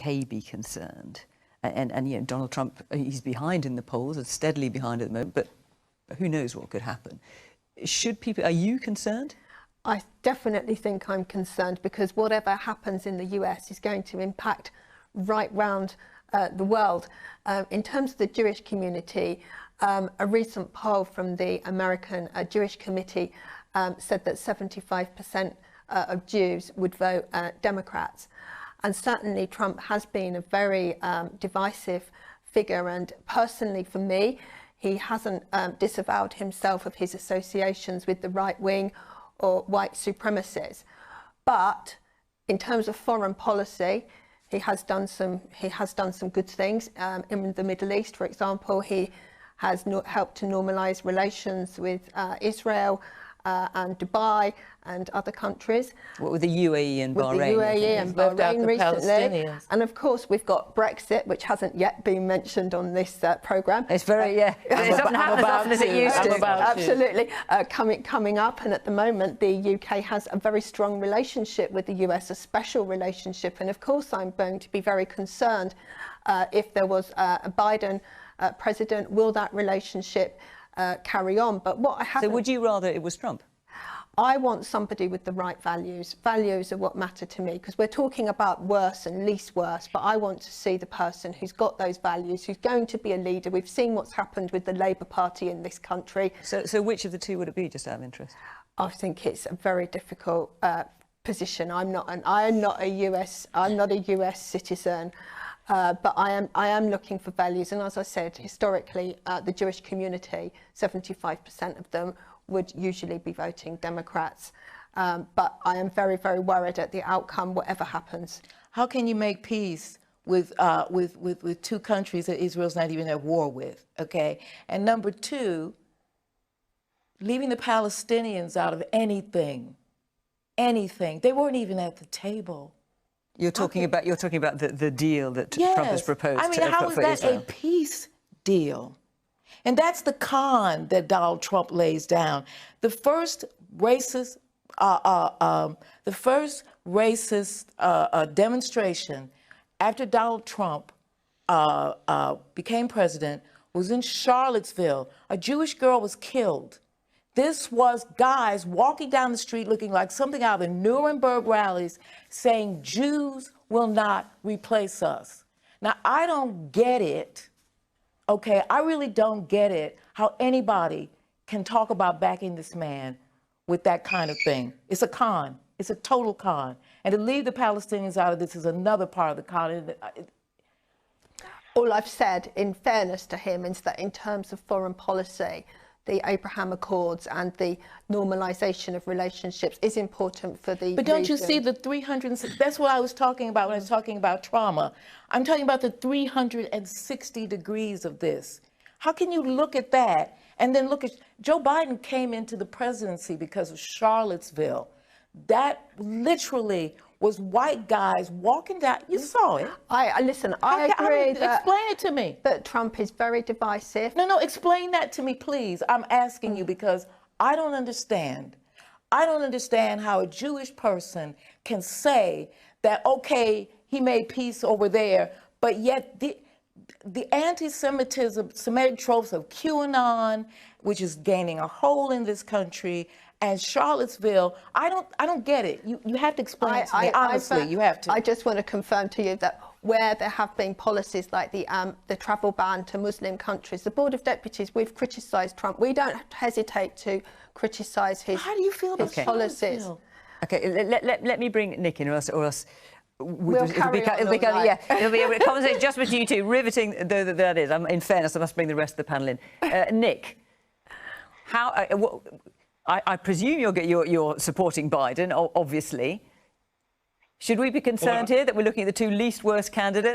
UK be concerned? And you know, Donald Trump, he's behind in the polls, and steadily behind at the moment, but who knows what could happen. Are you concerned? I definitely think I'm concerned, because whatever happens in the US is going to impact right round the world. In terms of the Jewish community, a recent poll from the American Jewish Committee said that 75% of Jews would vote Democrats. And certainly Trump has been a very divisive figure, and personally for me, he hasn't disavowed himself of his associations with the right wing or white supremacists. But in terms of foreign policy, he has done some good things. In the Middle East, for example, he has helped to normalise relations with Israel and Dubai and other countries. What with the UAE and Bahrain? With the UAE and Bahrain recently. And of course, we've got Brexit, which hasn't yet been mentioned on this programme. It's very, yeah, it doesn't happen as often as it used to. Absolutely. Coming up, and at the moment, the UK has a very strong relationship with the US, a special relationship. And of course, I'm going to be very concerned if there was a Biden president, will that relationship carry on? But what I have. So would you rather it was Trump? I want somebody with the right values. Values are what matter to me, because we're talking about worse and least worse, but I want to see the person who's got those values, who's going to be a leader. We've seen what's happened with the Labour Party in this country. So which of the two would it be, just out of interest? I think it's a very difficult position. I'm not a US citizen. But I am looking for values, and as I said, historically, the Jewish community, 75% of them would usually be voting Democrats. But I am very, very worried at the outcome, whatever happens. How can you make peace with two countries that Israel's not even at war with? Okay, and number two, leaving the Palestinians out of anything. They weren't even at the table. You're talking about the deal that Trump has proposed. I mean, how is that a peace deal? And that's the con that Donald Trump lays down. The first racist demonstration after Donald Trump became president was in Charlottesville. A Jewish girl was killed. This was guys walking down the street looking like something out of the Nuremberg rallies saying Jews will not replace us. Now, I don't get it, okay? I really don't get it, how anybody can talk about backing this man with that kind of thing. It's a con. It's a total con. And to leave the Palestinians out of this is another part of the con. All I've said, in fairness to him, is that in terms of foreign policy, the Abraham Accords and the normalization of relationships is important for the But don't region. you see the 300, that's what I was talking about when I was talking about trauma. I'm talking about the 360 degrees of this. How can you look at that and then look at, Joe Biden came into the presidency because of Charlottesville. That literally was white guys walking down. You saw it. I agree that. Explain it to me. That Trump is very divisive. No, explain that to me, please. I'm asking you because I don't understand. I don't understand how a Jewish person can say that, okay, he made peace over there, but yet the anti-Semitism, Semitic tropes of QAnon, which is gaining a hold in this country, and Charlottesville, I don't get it. You have to explain it to me. Honestly, you have to. I just want to confirm to you that where there have been policies like the travel ban to Muslim countries, the Board of Deputies, we've criticised Trump. We don't hesitate to criticise his How do you feel about policies. Okay, let me bring Nick in, or else We'll carry on it'll be a conversation just with you two, riveting though that is. In fairness, I must bring the rest of the panel in. Nick, how? I presume you're supporting Biden, obviously. Should we be concerned here that we're looking at the two least worst candidates?